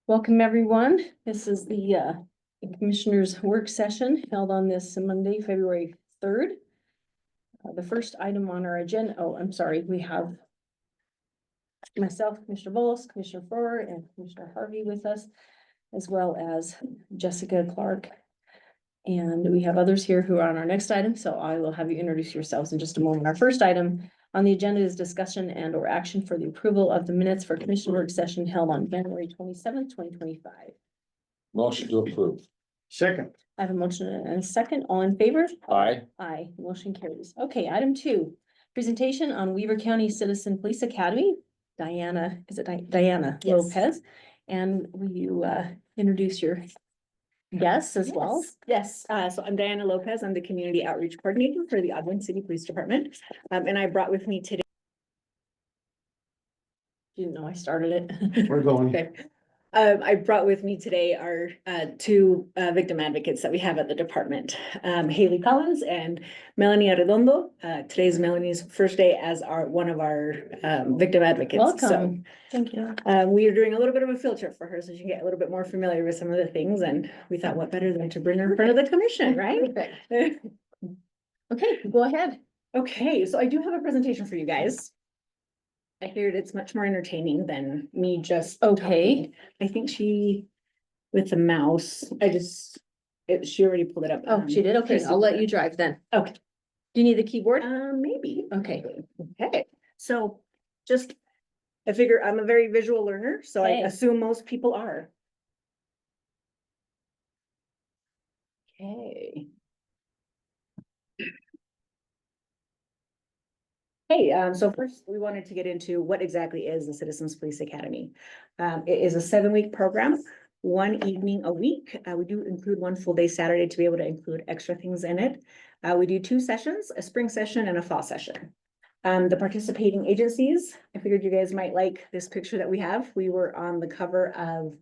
Welcome, everyone. This is the Commissioners' Work Session held on this Monday, February 3rd. The first item on our agenda, I'm sorry, we have myself, Commissioner Bowles, Commissioner Farrar, and Commissioner Harvey with us, as well as Jessica Clark. And we have others here who are on our next item, so I will have you introduce yourselves in just a moment. Our first item on the agenda is discussion and or action for the approval of the minutes for Commission Work Session held on January 27th, 2025. Motion to approve. Second. I have a motion and a second. All in favor? Aye. Aye. Motion carries. Okay, item 2, presentation on Weaver County Citizen Police Academy. Diana, is it Diana Yes. Lopez? And will you introduce your guests as well? Yes, so I'm Diana Lopez. I'm the Community Outreach Coordinator for the Ogden City Police Department. And I brought with me today. Didn't know I started it. We're going. Okay. I brought with me today our two victim advocates that we have at the department, Haley Collins and Melanie Arredondo. Today's Melanie's first day as one of our victim advocates. Welcome. Thank you. So we are doing a little bit of a field trip for her so she can get a little bit more familiar with some of the things, and we thought what better than to bring her in front of the commission, right? Perfect. Okay, go ahead. Okay, so I do have a presentation for you guys. I heard it's much more entertaining than me just. Okay. talking. I think she, with the mouse, she already pulled it up. Oh, she did? Okay, I'll let you drive then. Okay. Do you need the keyboard? Maybe. Okay. Okay, so I figure I'm a very visual learner, so I Okay. assume most people are. Okay. Hey, so first we wanted to get into what exactly is the Citizens Police Academy. It is a 7-week program, 1 evening a week. We do include 1 full day Saturday to be able to include extra things in it. We do 2 sessions, a spring session and a fall session. The participating agencies, I figured you guys might like this picture that we have. We were on the cover of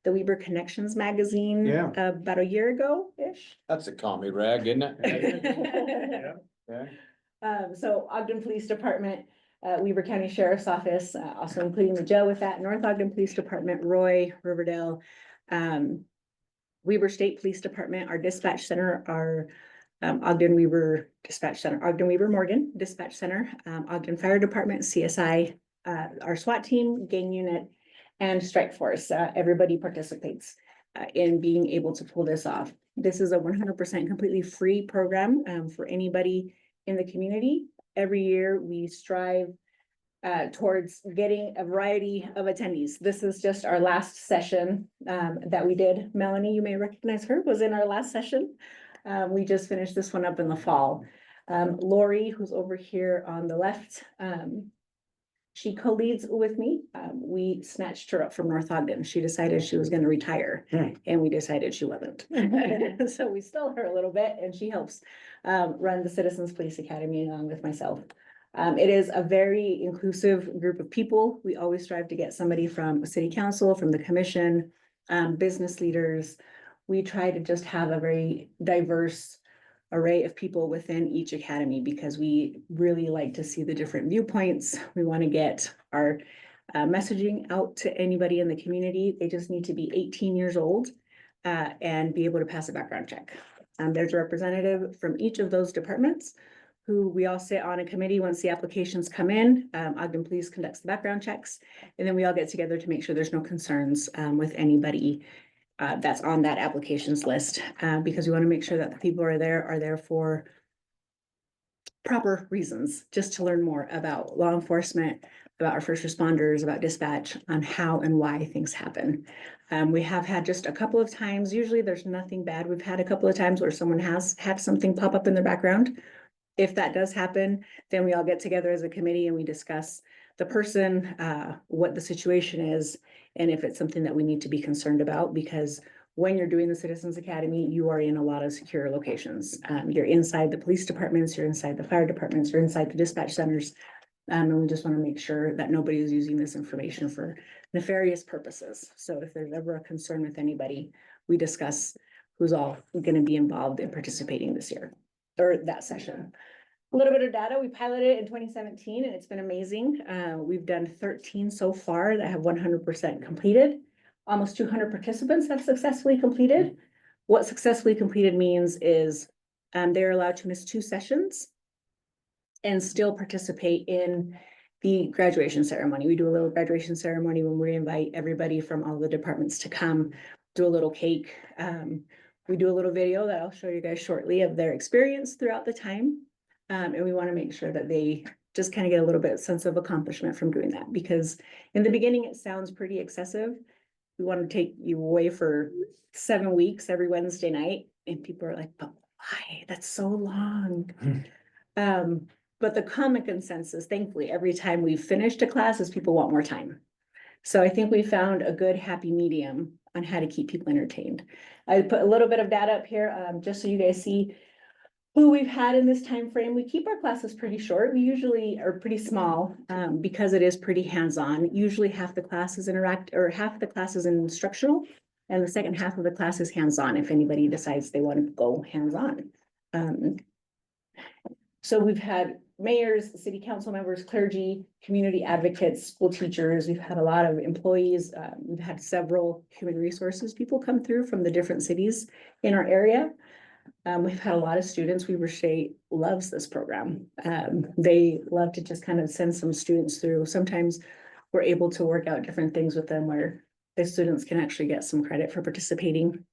the Weber Connections magazine. Yeah. About a year ago-ish. That's a commie rag, isn't it? Yeah. So Ogden Police Department, Weber County Sheriff's Office, also including the jail with that, North Ogden Police Department, Roy, Riverdale, Weber State Police Department, our dispatch center, our Ogden Weber Dispatch Center, Ogden Weber Morgan Dispatch Center, Ogden Fire Department, CSI, our SWAT team, gang unit, and strike force. Everybody participates in being able to pull this off. This is a 100% completely free program for anybody in the community. Every year we strive towards getting a variety of attendees. This is just our last session that we did. Melanie, you may recognize her, was in our last session. We just finished this one up in the fall. Lori, who's over here on the left, she co-leads with me. We snatched her up from North Ogden. She decided she was going to retire, and we decided she wasn't. So we stole her a little bit, and she helps run the Citizens Police Academy along with myself. It is a very inclusive group of people. We always strive to get somebody from city council, from the commission, business leaders. We try to just have a very diverse array of people within each academy because we really like to see the different viewpoints. We want to get our messaging out to anybody in the community. They just need to be 18 years old and be able to pass a background check. There's a representative from each of those departments who we all sit on a committee once the applications come in. Ogden Police conducts the background checks, and then we all get together to make sure there's no concerns with anybody that's on that applications list, because we want to make sure that the people are there for proper reasons, just to learn more about law enforcement, about our first responders, about dispatch, on how and why things happen. We have had just a couple of times, usually there's nothing bad. We've had a couple of times where someone has had something pop up in their background. If that does happen, then we all get together as a committee and we discuss the person, what the situation is, and if it's something that we need to be concerned about, because when you're doing the Citizens Academy, you are in a lot of secure locations. You're inside the police departments, you're inside the fire departments, you're inside the dispatch centers. And we just want to make sure that nobody is using this information for nefarious purposes. So if there's ever a concern with anybody, we discuss who's all going to be involved in participating this year or that session. A little bit of data, we piloted it in 2017 and it's been amazing. We've done 13 so far that have 100% completed. almost 200 participants have successfully completed. What successfully completed means is they're allowed to miss 2 sessions and still participate in the graduation ceremony. We do a little graduation ceremony when we invite everybody from all the departments to come, do a little cake. We do a little video that I'll show you guys shortly of their experience throughout the time. And we want to make sure that they just kind of get a little bit sense of accomplishment from doing that, because in the beginning, it sounds pretty excessive. We want to take you away for 7 weeks every Wednesday night, and people are like, but why? That's so long. But the common consensus, thankfully, every time we've finished a class is people want more time. So I think we found a good happy medium on how to keep people entertained. I put a little bit of data up here, just so you guys see who we've had in this time frame. We keep our classes pretty short. We usually are pretty small, because it is pretty hands-on. Usually half the class is half the class is instructional, and the second half of the class is hands-on if anybody decides they want to go hands-on. So we've had mayors, city council members, clergy, community advocates, school teachers. We've had a lot of employees. We've had several human resources people come through from the different cities in our area. We've had a lot of students. Weaver State loves this program. They love to just kind of send some students through. Sometimes we're able to work out different things with them where the students can actually get some credit for participating.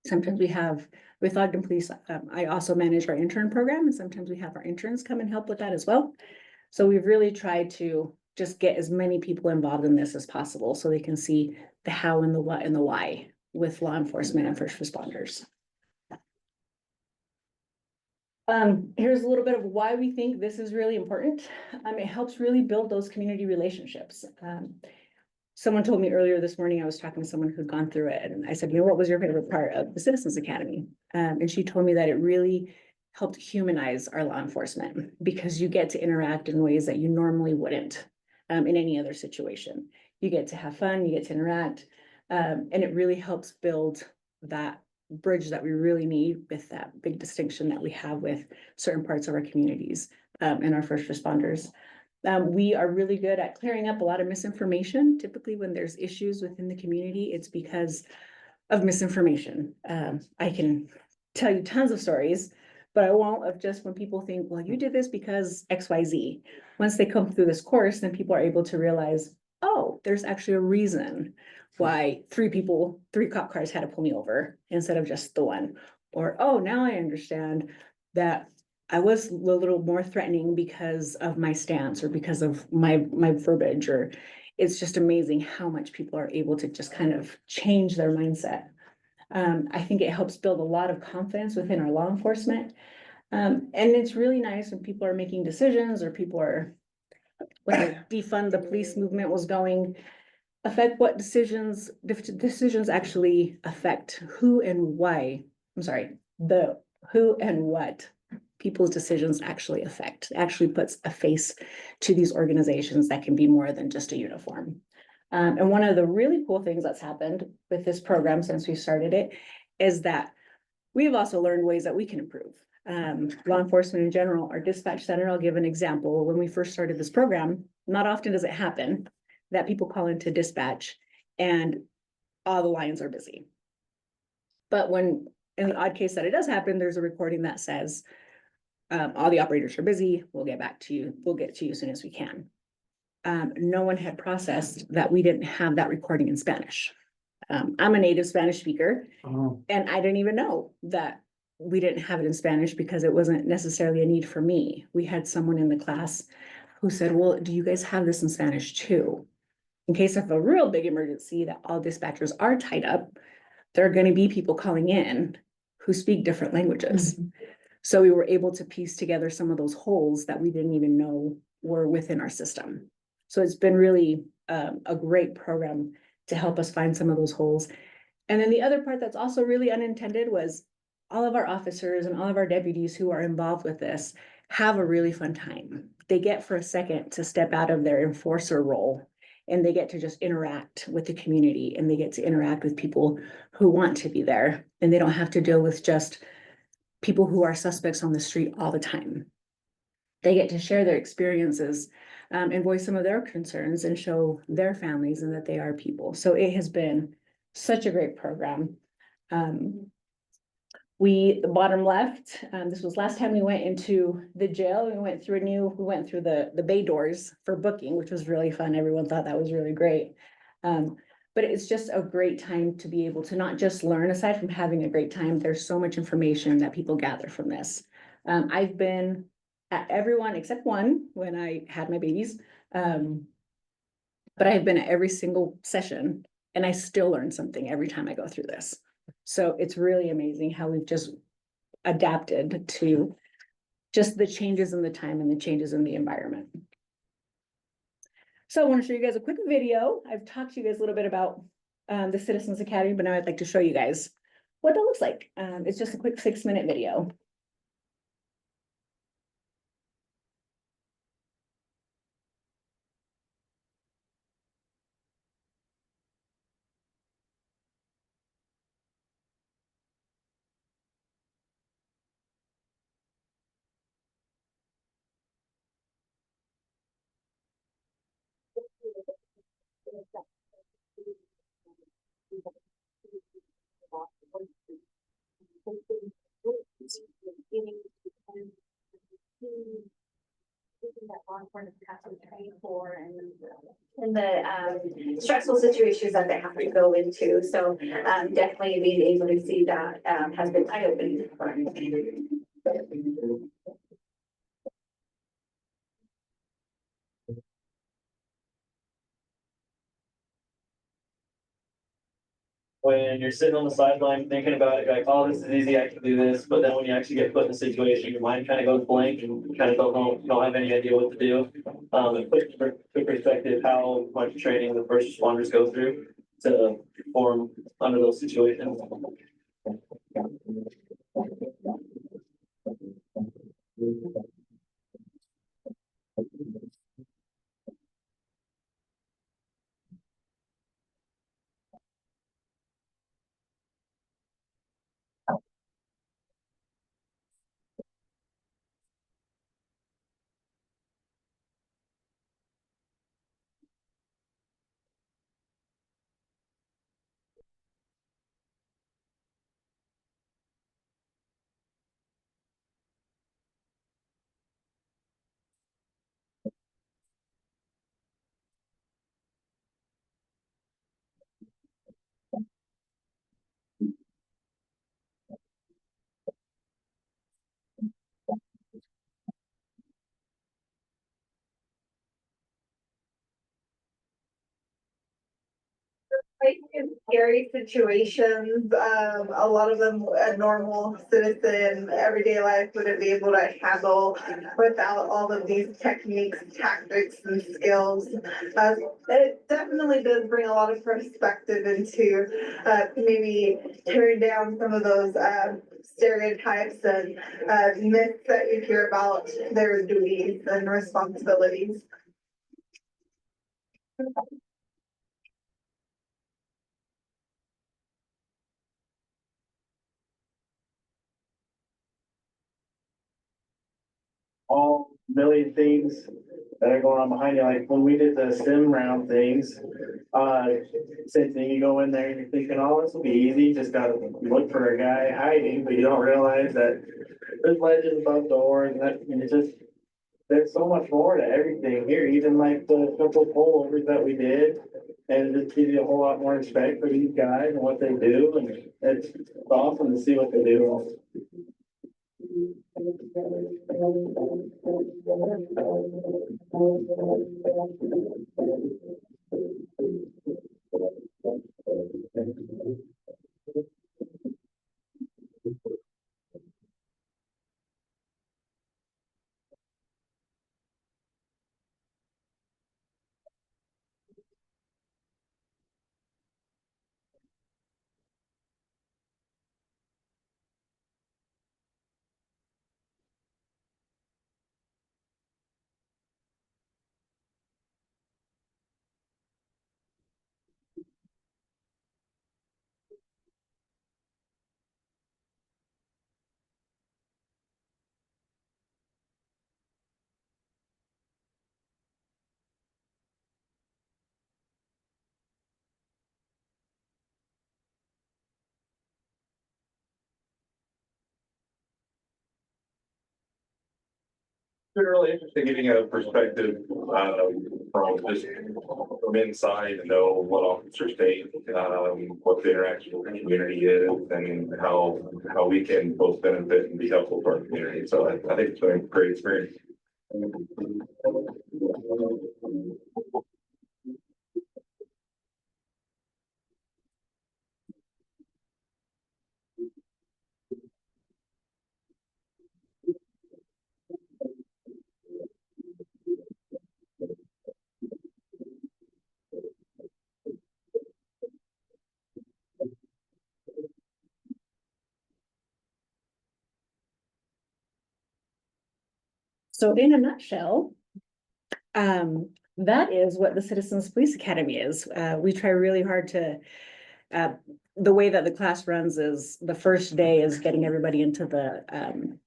Sometimes we have, with Ogden Police, I also manage our intern program, and sometimes we have our interns come and help with that as well. So we've really tried to just get as many people involved in this as possible so they can see the how and the what and the why with law enforcement and first responders. Here's a little bit of why we think this is really important. It helps really build those community relationships. Someone told me earlier this morning, I was talking to someone who'd gone through it, and I said, what was your favorite part of the Citizens Academy? And she told me that it really helped humanize our law enforcement, because you get to interact in ways that you normally wouldn't in any other situation. You get to have fun, you get to interact, and it really helps build that bridge that we really need with that big distinction that we have with certain parts of our communities and our first responders. We are really good at clearing up a lot of misinformation. Typically, when there's issues within the community, it's because of misinformation. I can tell you tons of stories, but I won't, of just when people think, well, you did this because XYZ. Once they come through this course, then people are able to realize, oh, there's actually a reason why 3 cop cars had to pull me over instead of just the one. Or, oh, now I understand that I was a little more threatening because of my stance or because of my verbiage. Or it's just amazing how much people are able to just kind of change their mindset. I think it helps build a lot of confidence within our law enforcement. And it's really nice when people are making decisions, or people are, when the defund the police movement was going, affect what decisions actually affect who and why. I'm sorry, the who and what people's decisions actually affect, actually puts a face to these organizations that can be more than just a uniform. And one of the really cool things that's happened with this program since we started it is that we've also learned ways that we can improve. Law enforcement in general, our dispatch center, I'll give an example. When we first started this program, not often does it happen that people call into dispatch and all the lines are busy. But when, in the odd case that it does happen, there's a recording that says, all the operators are busy, we'll get back to you, we'll get to you as soon as we can. No one had processed that we didn't have that recording in Spanish. I'm a native Spanish speaker, and I didn't even know that we didn't have it in Spanish because it wasn't necessarily a need for me. We had someone in the class who said, well, do you guys have this in Spanish too? In case of a real big emergency that all dispatchers are tied up, there are going to be people calling in who speak different languages. Mm-hmm. So we were able to piece together some of those holes that we didn't even know were within our system. So it's been really a great program to help us find some of those holes. And then the other part that's also really unintended was all of our officers and all of our deputies who are involved with this have a really fun time. They get for a second to step out of their enforcer role, and they get to just interact with the community, and they get to interact with people who want to be there, and they don't have to deal with just people who are suspects on the street all the time. they get to share their experiences and voice some of their concerns and show their families and that they are people. So it has been such a great program. The bottom left, this was last time we went into the jail. We went through the bay doors for booking, which was really fun. Everyone thought that was really great. But it's just a great time to be able to not just learn, aside from having a great time, there's so much information that people gather from this. I've been at everyone except one when I had my babies. But I've been at every single session and I still learn something every time I go through this. So it's really amazing how we've just adapted to just the changes in the time and the changes in the environment. So I want to show you guys a quick video. I've talked to you guys a little bit about the Citizens Academy, but now I'd like to show you guys what that looks like. It's just a quick 6-minute video. And the stressful situations that they have to go into. So definitely being able to see that has been eye-opening for me. When you're sitting on the sideline thinking about it, you're like, oh, this is easy, I can do this. But then when you actually get put in a situation, your mind kind of goes blank and you kind of don't have any idea what to do. It puts into perspective how much training the first responders go through to perform under those situations. Like in scary situations, a lot of them a normal citizen, everyday life wouldn't be able to handle without all of these techniques, tactics, and skills. It definitely does bring a lot of perspective into maybe tearing down some of those stereotypes and myths that you hear about their duties and responsibilities. All million things that are going on behind you. Like when we did the sim round things, same thing, you go in there and you're thinking, oh, this will be easy, just gotta look for a guy hiding, but you don't realize that there's ledges above doors and it's just, there's so much more to everything here, even like the couple pullovers that we did. And it just gives you a whole lot more respect for these guys and what they do, and it's awesome to see what they do. been really interesting getting a perspective, from just from inside and know what officers think, what the interaction with the community is and how we can both benefit and be helpful to our community. So I think it's been a great experience. So in a nutshell, that is what the Citizens Police Academy is. We try really hard to, the way that the class runs is the first day is getting everybody into the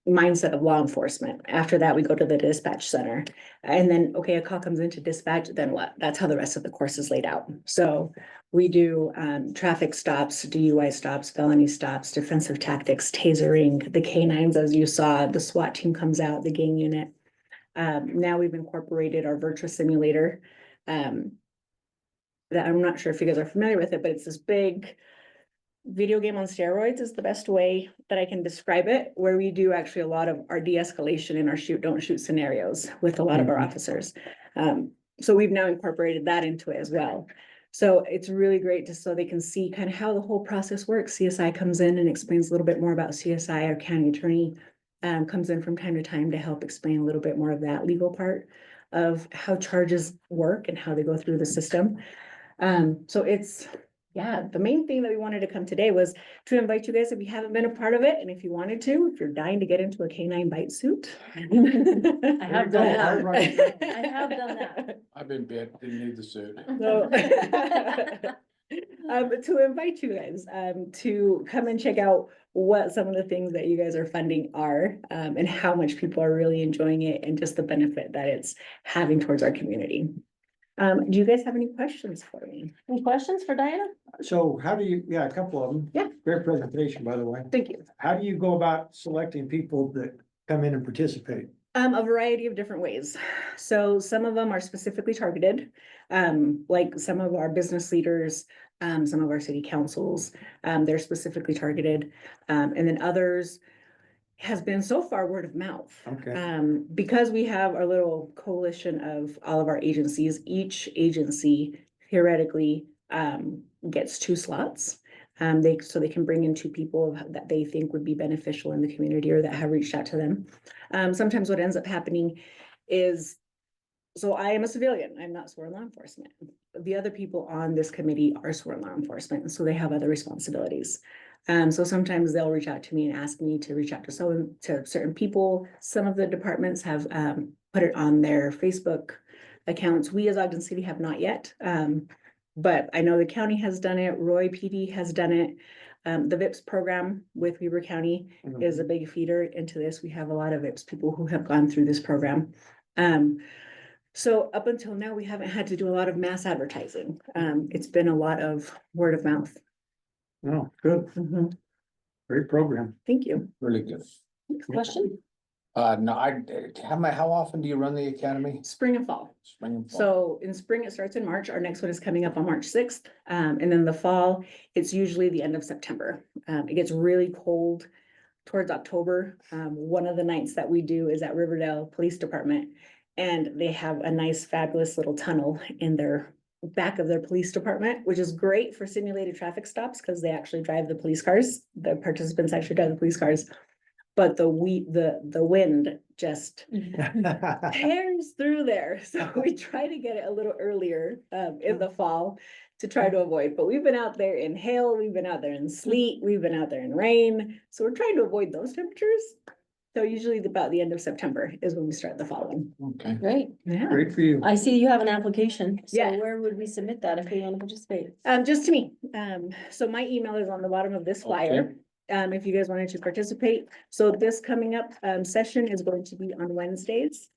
mindset of law enforcement. After that, we go to the dispatch center. And then, okay, a call comes into dispatch, then what? That's how the rest of the course is laid out. So we do traffic stops, DUI stops, felony stops, defensive tactics, tasering, the K9s, as you saw, the SWAT team comes out, the gang unit. Now we've incorporated our virtual simulator. That I'm not sure if you guys are familiar with it, but it's this big video game on steroids is the best way that I can describe it, where we do actually a lot of our de-escalation in our shoot, don't shoot scenarios with a lot of our officers. So we've now incorporated that into it as well. So it's really great just so they can see kind of how the whole process works. CSI comes in and explains a little bit more about CSI. Our county attorney comes in from time to time to help explain a little bit more of that legal part of how charges work and how they go through the system. So it's, yeah, the main thing that we wanted to come today was to invite you guys if you haven't been a part of it, and if you wanted to, if you're dying to get into a K9 bite suit. I have done that. I have done that. I've been bit, didn't need the suit. So, to invite you guys, to come and check out what some of the things that you guys are funding are, and how much people are really enjoying it and just the benefit that it's having towards our community. Do you guys have any questions for me? Any questions for Diana? So how do you, yeah, a couple of them. Yeah. Great presentation, by the way. Thank you. How do you go about selecting people that come in and participate? A variety of different ways. So some of them are specifically targeted, like some of our business leaders, some of our city councils, they're specifically targeted. And then others has been so far word of mouth. Okay. Because we have our little coalition of all of our agencies, each agency theoretically gets 2 slots. So they can bring in 2 people that they think would be beneficial in the community or that have reached out to them. Sometimes what ends up happening is, so I am a civilian, I'm not sworn law enforcement. The other people on this committee are sworn law enforcement, and so they have other responsibilities. So sometimes they'll reach out to me and ask me to reach out to certain people. Some of the departments have put it on their Facebook accounts. We as Ogden City have not yet. But I know the county has done it. Roy PD has done it. The VIPS program with Weber County is a big feeder into this. We have a lot of VIPS people who have gone through this program. So up until now, we haven't had to do a lot of mass advertising. It's been a lot of word of mouth. Oh, good. Great program. Thank you. Really good. Question? No, how often do you run the academy? Spring and fall. Spring and fall? So in spring, it starts in March. Our next one is coming up on March 6th. And then the fall, it's usually the end of September. It gets really cold towards October. One of the nights that we do is at Riverdale Police Department. And they have a nice, fabulous little tunnel in their back of their police department, which is great for simulated traffic stops because they actually drive the police cars. The participants actually drive the police cars. But the wind just tears through there. So we try to get it a little earlier in the fall to try to avoid. But we've been out there in hail, we've been out there in sleet, we've been out there in rain. So we're trying to avoid those temperatures. So usually about the end of September is when we start the following. Okay. Great. Yeah. Great for you. I see you have an application. So Yeah. where would we submit that if we want to participate? Just to me. So my email is on the bottom of this flyer. If you guys wanted to participate. So this coming up session is going to be on Wednesdays.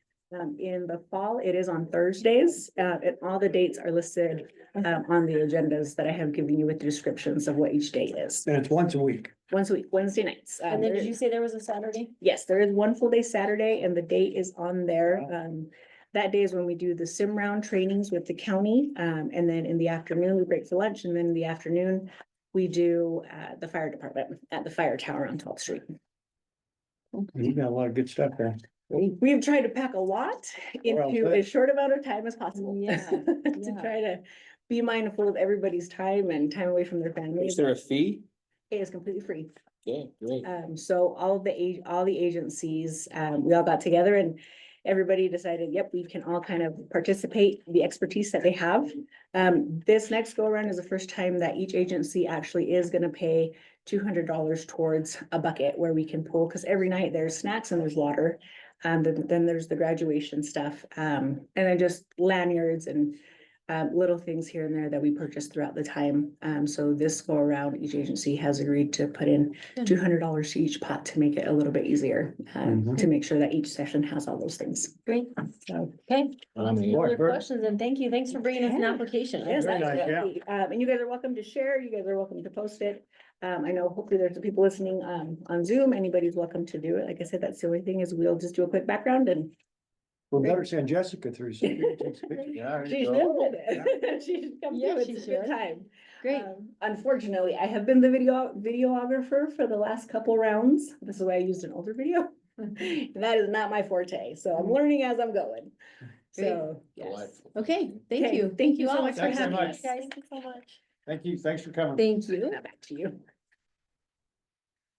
In the fall, it is on Thursdays, and all the dates are listed on the agendas that I have given you with the descriptions of what each day is. And it's once a week. Once a week, Wednesday nights. And then there- did you say there was a Saturday? Yes, there is one full day Saturday and the date is on there. That day is when we do the sim round trainings with the county. And then in the afternoon, we break for lunch, and then in the afternoon, we do the fire department at the fire tower on 12th Street. You got a lot of good stuff there. We've tried to pack a lot Well into said. as short amount of time as possible. Yeah, To yeah. try to be mindful of everybody's time and time away from their Is families. there a fee? It is completely free. Yeah, great. So all the agencies, we all got together and everybody decided, yep, we can all kind of participate, the expertise that they have. This next go around is the first time that each agency actually is gonna pay $200 towards a bucket where we can pull, because every night there's snacks and there's water. Then there's the graduation stuff, and then just lanyards and little things here and there that we purchase throughout the time. So this go around, each agency has agreed to put in Good. $200 to each pot to make it a little bit easier, Mhm. to make sure that each session has all those things. Great. So. Okay. I'm Any here. other questions? And thank you. Thanks for bringing us an Yeah. application. Yes, Very nice, yeah. absolutely. And you guys are welcome to share. You guys are welcome to post it. I know hopefully there's some people listening on Zoom. Anybody's welcome to do it. Like I said, that's the only thing is we'll just do a quick background and We better send Jessica through so she can take some pictures. Yeah, there she you should. go. She should come Yeah, through. she It's a good should. time. Great. Unfortunately, I have been the videographer for the last couple rounds. This is why I used an older video. And that is not my forte, so I'm learning as I'm going. So, yes. Delightful. Okay, thank Okay, you. thank you so all. much for Thanks so having much. us. Guys, thank you so much. Thank you. Thanks for coming. Thank you. Now back to you.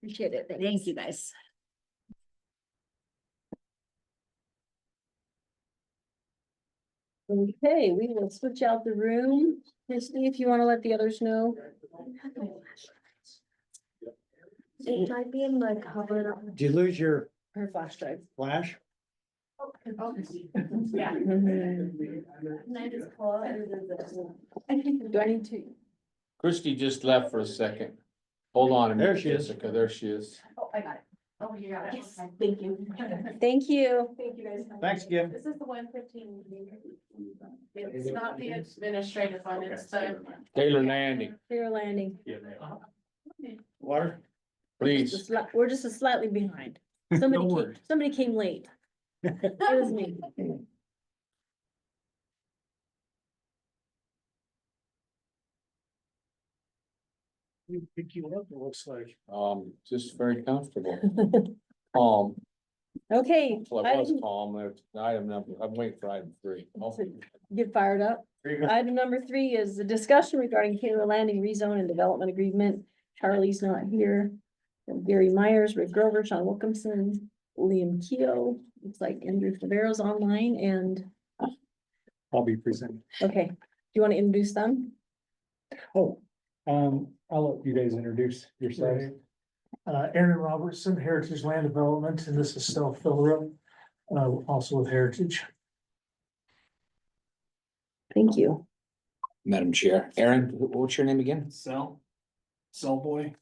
Appreciate it. Thank you, guys. Okay, we will switch out the room. Christie, if you want to let the others know. It might be in the cupboard. Did you lose your Her flash drive. flash? Yeah. Do I need to? Christie just left for a second. Hold on a There minute, she is. Jessica. There she is. Oh, I got it. Oh, you got it. Yes, thank you. Thank you. Thank you guys. Thanks again. This is the 115. It's not the administrative one, it's the. Taylor Landing, Clear landing. Water? please. We're just slightly behind. Somebody came late. It was me. Pick you up, it looks like. Just very comfortable. Calm. Okay, Well, I was item- calm. Item number, I'm waiting for item 3. Oh, get fired up. Item number 3 is the discussion regarding Taylor Landing rezone and development agreement. Charlie's not here. Gary Myers, Rick Grover, Sean Wilkinson, Liam Keough, looks like Andrew Favero's online and, I'll be presenting. okay, do you want to introduce them? Oh, I'll let you guys introduce yourselves. Aaron Robertson, Heritage Land Development, and this is Stella Philrip, also with Heritage. Thank you. Madam Chair, Aaron, what's your name again? Cell boy.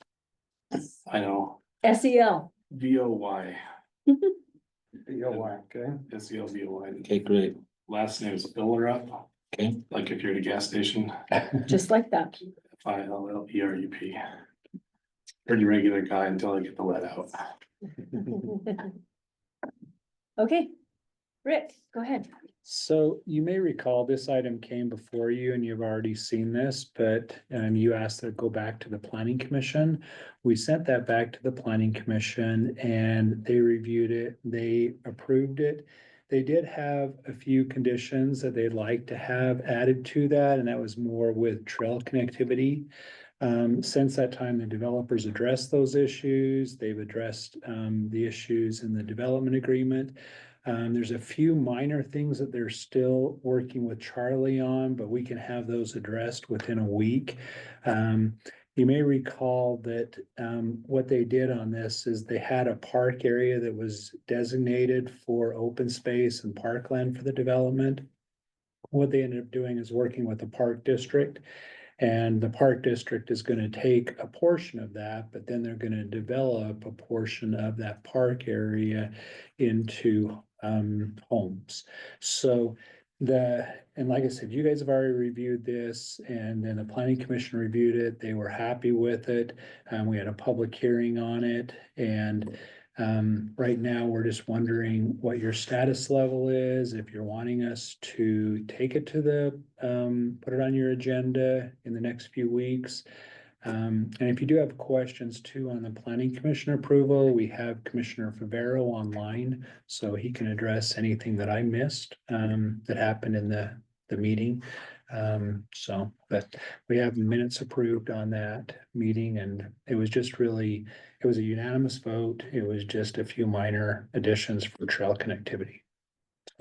I know, SEL. VOY, Okay. SELVOY. Okay, great. Last name is Fillerup, Okay, like if you're at a gas station, Just like that. FILLERUP. Pretty regular guy until I get the let out. Okay, Rick, go ahead. So you may recall this item came before you and you've already seen this, but you asked that it go back to the planning commission. We sent that back to the planning commission and they reviewed it, they approved it. They did have a few conditions that they'd like to have added to that, and that was more with trail connectivity. Since that time, the developers addressed those issues. They've addressed the issues in the development agreement. There's a few minor things that they're still working with Charlie on, but we can have those addressed within a week. You may recall that what they did on this is they had a park area that was designated for open space and parkland for the development. What they ended up doing is working with the park district And the park district is gonna take a portion of that, but then they're gonna develop a portion of that park area into homes. So and like I said, you guys have already reviewed this, and then the planning commission reviewed it. They were happy with it. We had a public hearing on it, and right now, we're just wondering what your status level is, if you're wanting us to take it to put it on your agenda in the next few weeks. And if you do have questions too on the planning commission approval, we have Commissioner Favero online, so he can address anything that I missed, that happened in the meeting. But we have minutes approved on that meeting, and it was a unanimous vote. It was just a few minor additions for trail connectivity.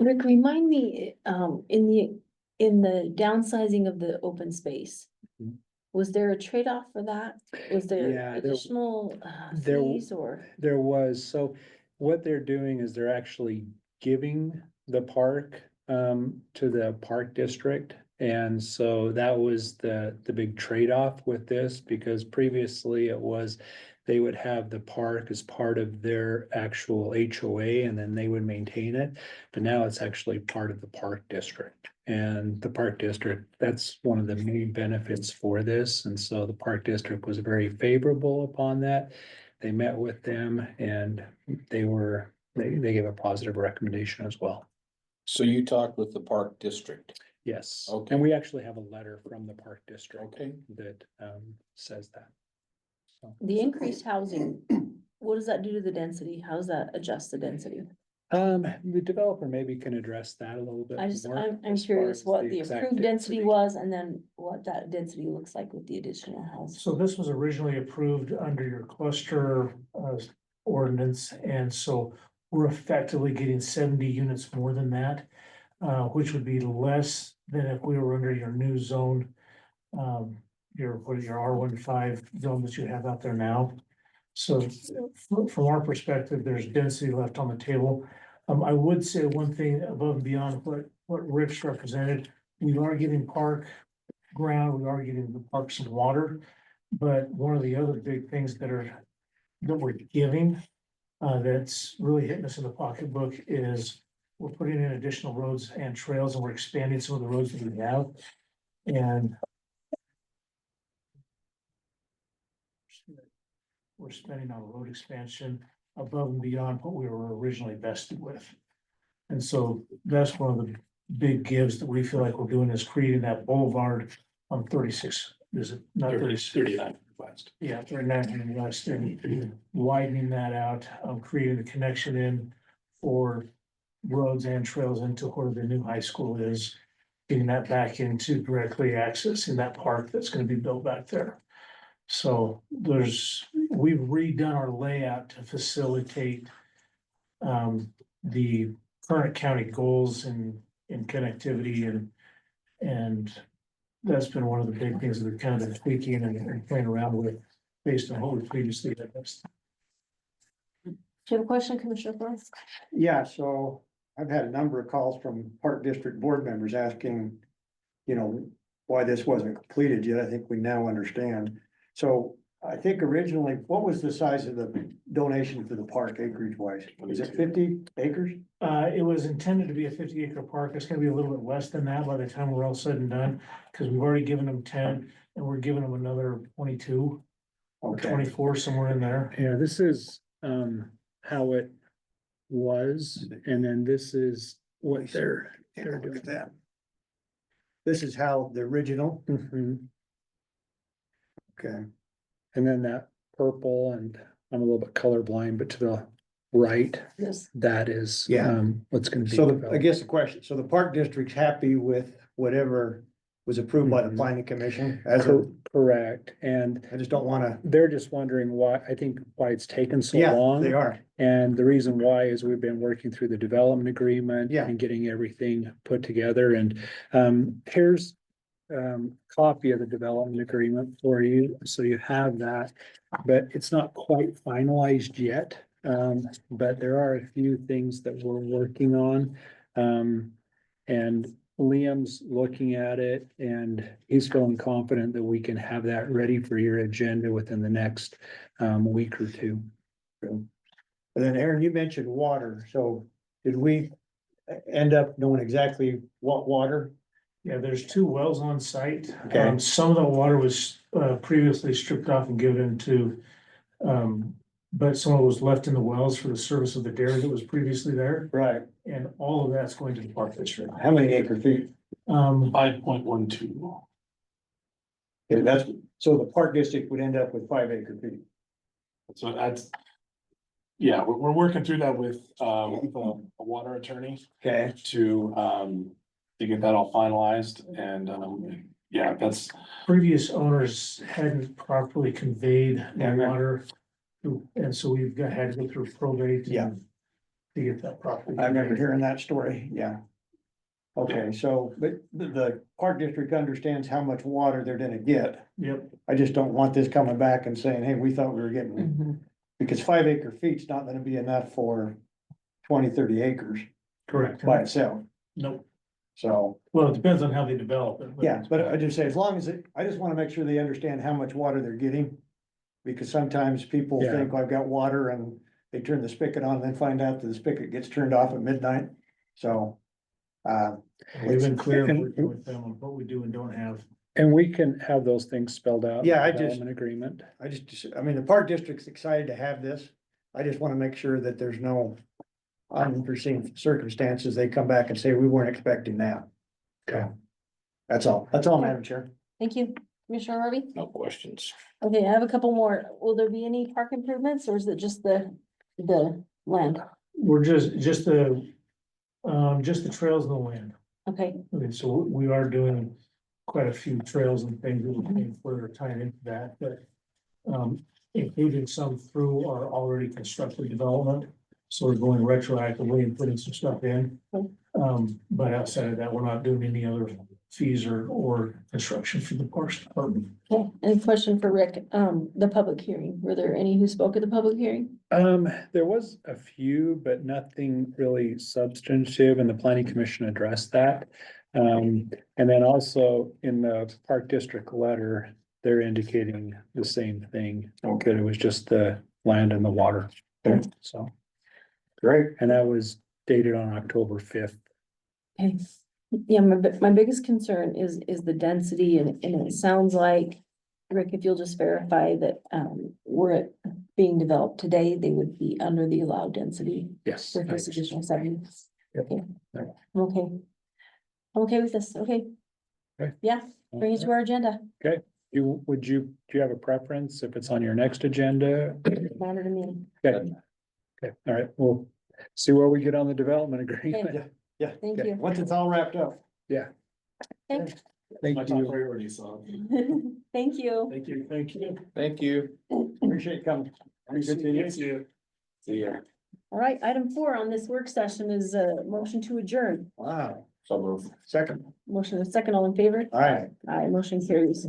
Rick, remind me, in the downsizing of the open space. Mhm. Was there a trade-off for that? Was Yeah, there additional there- fees or? There was, so what they're doing is they're actually giving the park to the park district. And so that was the big trade-off with this, because previously it was they would have the park as part of their actual HOA and then they would maintain it. But now it's actually part of the park district. And the park district, that's one of the main benefits for this. And so the park district was very favorable upon that. They met with them and they gave a positive recommendation as well. So you talked with the park district. Yes, Okay. and we actually have a letter from the park district Okay. that says that. So, The increased housing, what does that do to the density? How does that adjust the density? the developer maybe can address that a little bit more. I'm as far curious as what the exact approved density was and then what that density looks like with the additional house. So this was originally approved under your cluster ordinance, and so we're effectively getting 70 units more than that, which would be less than if we were under your new zone, your R15 zone that you have out there now. So from our perspective, there's density left on the table. I would say one thing above and beyond what Rich represented, we are getting park ground, we are getting the parks and water. But one of the other big things that we're giving, that's really hitting us in the pocketbook is we're putting in additional roads and trails, and we're expanding some of the roads that we have. And we're spending on road expansion above and beyond what we were originally vested with. And so that's one of the big gives that we feel like we're doing, is creating that boulevard on 36, is it not 36? 39 west. Yeah, 39 and west, and widening that out, creating the connection in for roads and trails into where the new high school is. Getting that back into directly accessing that park that's gonna be built back there. So we've redone our layout to facilitate the current county goals in connectivity, and that's been one of the big things that we've kind of been tweaking and playing around with based on what we previously had. Do you have a question, Commissioner Forrest? Yeah, so I've had a number of calls from Park District board members asking, why this wasn't completed yet. I think we now understand. So I think originally, what was the size of the donation for the park acreage wise? Was it 50 acres? It was intended to be a 50-acre park. It's gonna be a little bit less than that by the time we're all said and done, because we've already given them 10 and we're giving them another 22 or Okay. 24, somewhere in there. Yeah, this is how it was, and then this is what they're Yeah, doing. look at that. This is how the original, Mhm. okay. And then that purple, and I'm a little bit colorblind, but to the right, Yes. that is Yeah. what's gonna be So I developed. guess the question, so the park district's happy with whatever was approved by the Mhm. planning commission as of, Correct, and I just don't wanna, they're just wondering why, I think why it's taken so yeah, long. they are. And the reason why is we've been working through the development agreement. Yeah. And getting everything put together, and here's copy of the development agreement for you, so you have that. But it's not quite finalized yet, but there are a few things that we're working on. And Liam's looking at it and he's feeling confident that we can have that ready for your agenda within the next week or two. And then Aaron, you mentioned water, so did we end up knowing exactly what water? Yeah, there's 2 wells on site. Okay. Some of the water was previously stripped off and given to, but some of it was left in the wells for the service of the dairy that was previously there. Right. And all of that's going to the park district. How many acre feet? 5.12. Okay, that's, so the park district would end up with 5 acre feet. So that's, yeah, we're working through that with a water attorney Okay. to get that all finalized and, yeah, that's, Previous owners hadn't properly conveyed Yeah, I the remember. water. And so had to go through probate. Yeah. To get that properly. I remember conveyed. hearing that story, yeah. Okay, so, but the park district understands how much water they're gonna get. Yep. I just don't want this coming back and saying, hey, we thought we were getting, because 5 acre feet's not gonna be enough for 20, 30 acres Correct. by itself, Nope. so. Well, it depends on how they develop it. Yeah, but I just say, as long as I just wanna make sure they understand how much water they're getting. Because sometimes people Yeah. think I've got water and they turn the spigot on and then find out that the spigot gets turned off at midnight, so. We've been clear And- working with them on what we do and don't have. And we can have those things spelled out. in Yeah, the I just- development Agreement. I mean, the park district's excited to have this. I just wanna make sure that there's no unforeseen circumstances. They come back and say, we weren't expecting that. Okay. That's all, Madam Chair. Thank you, Commissioner Harvey. No questions. Okay, I have a couple more. Will there be any park improvements or is it just the land? We're just the trails and the land. Okay, Okay, so we are doing quite a few trails and things that we can further tie into that, but including some through our already constructed development. So we're going retroactively and putting some stuff in. But outside of that, we're not doing any other fees or construction for the Parks Department. okay. Any question for Rick? The public hearing, were there any who spoke at the public hearing? There was a few, but nothing really substantive, and the planning commission addressed that. And then also in the park district letter, they're indicating the same thing, that it was just the land and the water. Okay. So, Great. and that was dated on October 5th. Okay, yeah, my biggest concern is the density and it sounds like, Rick, if you'll just verify that, were it being developed today, they would be under the allowed density Yes. with this additional 70. Yep. Okay, Yep. I'm okay. I'm okay with this, okay. Okay. Yeah, bring it to our agenda, Do you have a preference if it's on your next agenda? matter to me. Okay. Okay, all right, we'll see where we get on the development agreement. Yeah. Thank Okay. you. Once it's all wrapped up. Yeah. Okay. Thank my top you. priority, so. Thank you. Thank you. Thank you. Thank you. Appreciate you coming. Good to see you. See ya. All right, item 4 on this work session is a motion to adjourn. Wow, So move. second, Motion is second, all in favor? all right. Aye, motion carries.